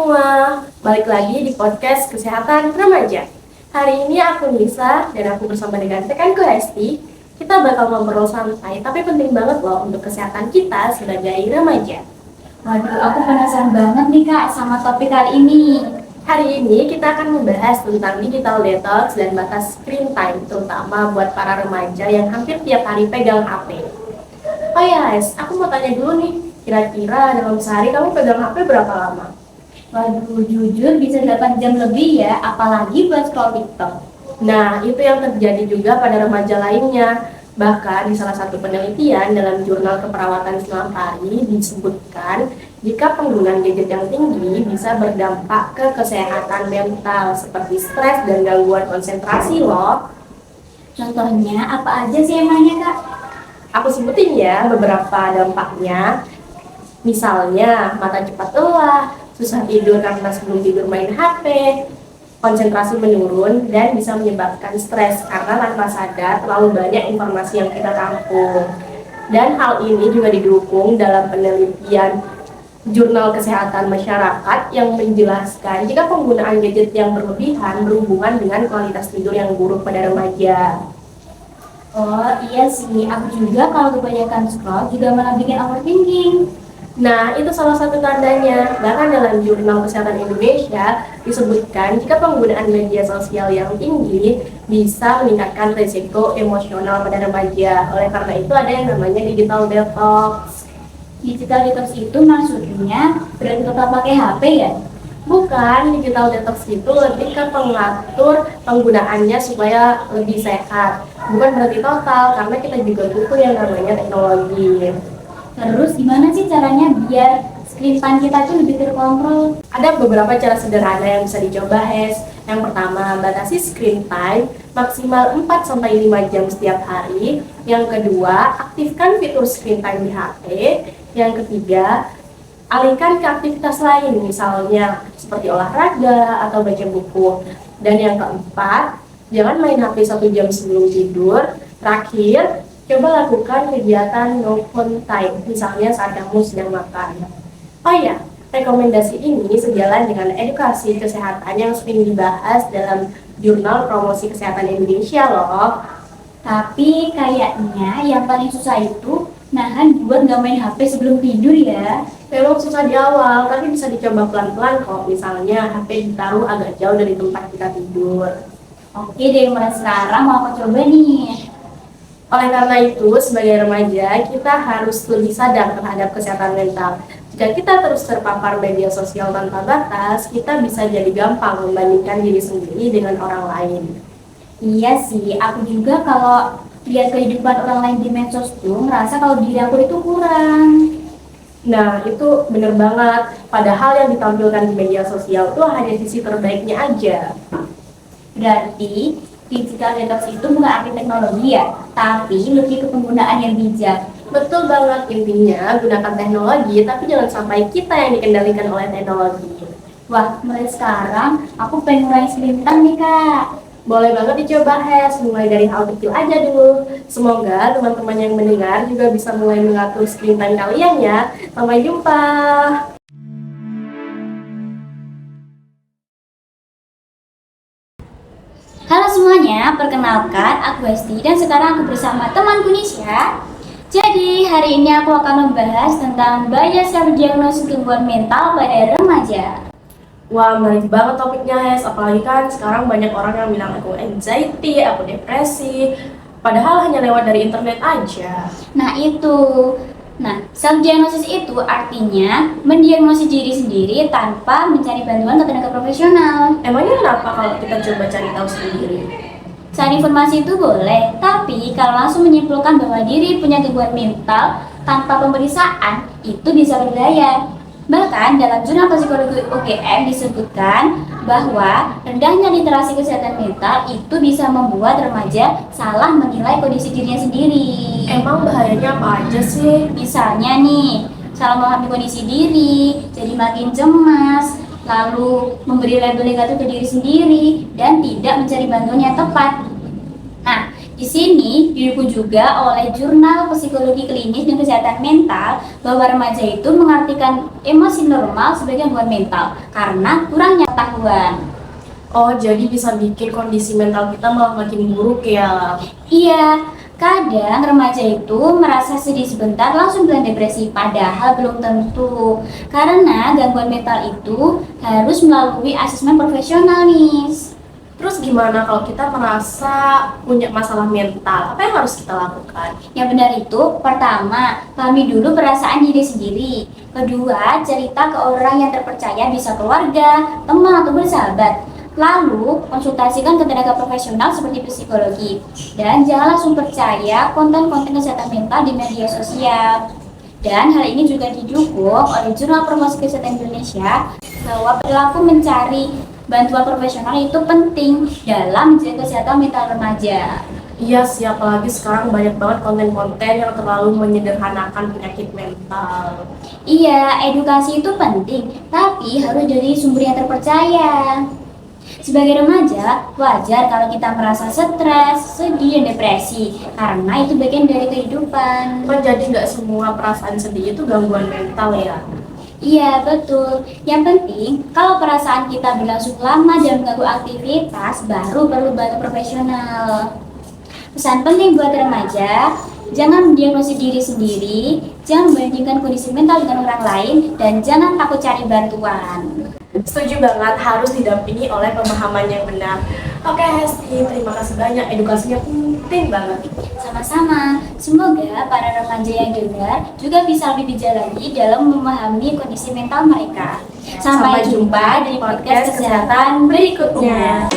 semua, balik lagi di podcast Kesehatan Remaja. Hari ini aku Nisa dan aku bersama dengan rekanku Hesti. Kita bakal ngobrol santai tapi penting banget loh untuk kesehatan kita sebagai remaja. Waduh, aku penasaran banget nih Kak sama topik kali ini. Hari ini kita akan membahas tentang digital detox dan batas screen time, terutama buat para remaja yang hampir tiap hari pegang HP. Oh ya, aku mau tanya dulu nih, kira-kira dalam sehari kamu pegang HP berapa lama? Waduh, jujur bisa 8 jam lebih ya, apalagi buat scroll TikTok. Nah, itu yang terjadi juga pada remaja lainnya. Bahkan di salah satu penelitian dalam jurnal keperawatan Islam Hari disebutkan jika penggunaan gadget yang tinggi bisa berdampak ke kesehatan mental seperti stres dan gangguan konsentrasi loh. Contohnya apa aja sih emangnya Kak? Aku sebutin ya beberapa dampaknya. Misalnya mata cepat lelah, susah tidur karena sebelum tidur main HP, konsentrasi menurun, dan bisa menyebabkan stres karena tanpa sadar terlalu banyak informasi yang kita tampung. Dan hal ini juga didukung dalam penelitian Jurnal Kesehatan Masyarakat yang menjelaskan jika penggunaan gadget yang berlebihan berhubungan dengan kualitas tidur yang buruk pada remaja. Oh iya sih, aku juga kalau kebanyakan scroll juga malah bikin overthinking. Nah, itu salah satu tandanya. Bahkan dalam Jurnal Kesehatan Indonesia disebutkan jika penggunaan media sosial yang tinggi bisa meningkatkan risiko emosional pada remaja. Oleh karena itu ada yang namanya digital detox. Digital detox itu maksudnya berarti total pakai HP ya? Bukan, digital detox itu lebih ke pengatur penggunaannya supaya lebih sehat. Bukan berarti total, karena kita juga butuh yang namanya teknologi. Terus gimana sih caranya biar screen time kita tuh lebih terkontrol? Ada beberapa cara sederhana yang bisa dicoba, Hes. Yang pertama, batasi screen time maksimal 4-5 jam setiap hari. Yang kedua, aktifkan fitur screen time di HP. Yang ketiga, alihkan ke aktivitas lain, misalnya seperti olahraga atau baca buku. Dan yang keempat, jangan main HP 1 jam sebelum tidur. Terakhir, coba lakukan kegiatan no phone time, misalnya saat kamu sedang makan. Oh ya, rekomendasi ini sejalan dengan edukasi kesehatan yang sering dibahas dalam Jurnal Promosi Kesehatan Indonesia loh. Tapi kayaknya yang paling susah itu nahan buat nggak main HP sebelum tidur ya. Memang susah di awal, tapi bisa dicoba pelan-pelan kok. Misalnya HP ditaruh agak jauh dari tempat kita tidur. Oke deh, mulai sekarang mau aku coba nih. Oleh karena itu, sebagai remaja, kita harus lebih sadar terhadap kesehatan mental. Jika kita terus terpapar media sosial tanpa batas, kita bisa jadi gampang membandingkan diri sendiri dengan orang lain. Iya sih, aku juga kalau lihat kehidupan orang lain di medsos tuh ngerasa kalau diri aku itu kurang. Nah, itu bener banget. Padahal yang ditampilkan di media sosial itu hanya sisi terbaiknya aja. Berarti digital detox itu bukan arti teknologi ya, tapi lebih ke penggunaan yang bijak. Betul banget, intinya gunakan teknologi, tapi jangan sampai kita yang dikendalikan oleh teknologi. Wah, mulai sekarang aku pengen mulai screen time nih Kak. Boleh banget dicoba, Hes, mulai dari hal kecil aja dulu. Semoga teman-teman yang mendengar juga bisa mulai mengatur screen time kalian ya. Sampai jumpa. Halo semuanya, perkenalkan aku Hesti dan sekarang aku bersama temanku Nisha. Jadi hari ini aku akan membahas tentang bias self diagnosis gangguan mental pada remaja. Wah, menarik banget topiknya, Hes. Apalagi kan sekarang banyak orang yang bilang aku anxiety, aku depresi. Padahal hanya lewat dari internet aja. Nah itu, self diagnosis itu artinya mendiagnosis diri sendiri tanpa mencari bantuan ke tenaga profesional. Emangnya kenapa kalau kita coba cari tahu sendiri? Cari informasi itu boleh, tapi kalau langsung menyimpulkan bahwa diri punya gangguan mental tanpa pemeriksaan itu bisa berbahaya. Bahkan dalam jurnal psikologi UGM disebutkan bahwa rendahnya literasi kesehatan mental itu bisa membuat remaja salah menilai kondisi dirinya sendiri. Emang bahayanya apa aja sih? Misalnya nih, salah memahami kondisi diri, jadi makin cemas, lalu memberi label negatif ke diri sendiri, dan tidak mencari bantuan yang tepat. Nah, Di sini didukung juga oleh Jurnal Psikologi Klinis dan Kesehatan Mental bahwa remaja itu mengartikan emosi normal sebagai gangguan mental karena kurangnya pengetahuan. Oh, jadi bisa bikin kondisi mental kita malah makin buruk ya. Iya, kadang remaja itu merasa sedih sebentar langsung bilang depresi, padahal belum tentu. Karena gangguan mental itu harus melalui asesmen profesional nih. Terus gimana kalau kita merasa punya masalah mental? Apa yang harus kita lakukan? Yang benar itu, pertama, pahami dulu perasaan diri sendiri. Kedua, cerita ke orang yang terpercaya, bisa keluarga, teman, atau bersahabat. Lalu, konsultasikan ke tenaga profesional seperti psikologi. Dan jangan langsung percaya konten-konten kesehatan mental di media sosial. Dan hal ini juga didukung oleh Jurnal Promosi Kesehatan Indonesia bahwa perilaku mencari bantuan profesional itu penting dalam menjaga kesehatan mental remaja. Iya sih, apalagi sekarang banyak banget konten-konten yang terlalu menyederhanakan penyakit mental. Iya, edukasi itu penting, tapi harus dari sumber yang terpercaya. Sebagai remaja, wajar kalau kita merasa stres, sedih, dan depresi, karena itu bagian dari kehidupan. Kan jadi nggak semua perasaan sedih itu gangguan mental ya. Iya, betul. Yang penting, kalau perasaan kita berlangsung lama dan mengganggu aktivitas, baru perlu bantu profesional. Pesan penting buat remaja, jangan mendiagnosis diri sendiri, jangan membandingkan kondisi mental dengan orang lain, dan jangan takut cari bantuan. Setuju banget, harus didampingi oleh pemahaman yang benar. Oke Hesti, terima kasih banyak, edukasinya penting banget. Sama-sama, semoga para remaja yang dengar juga bisa lebih bijak lagi dalam memahami kondisi mental mereka. Sampai jumpa di podcast kesehatan berikutnya.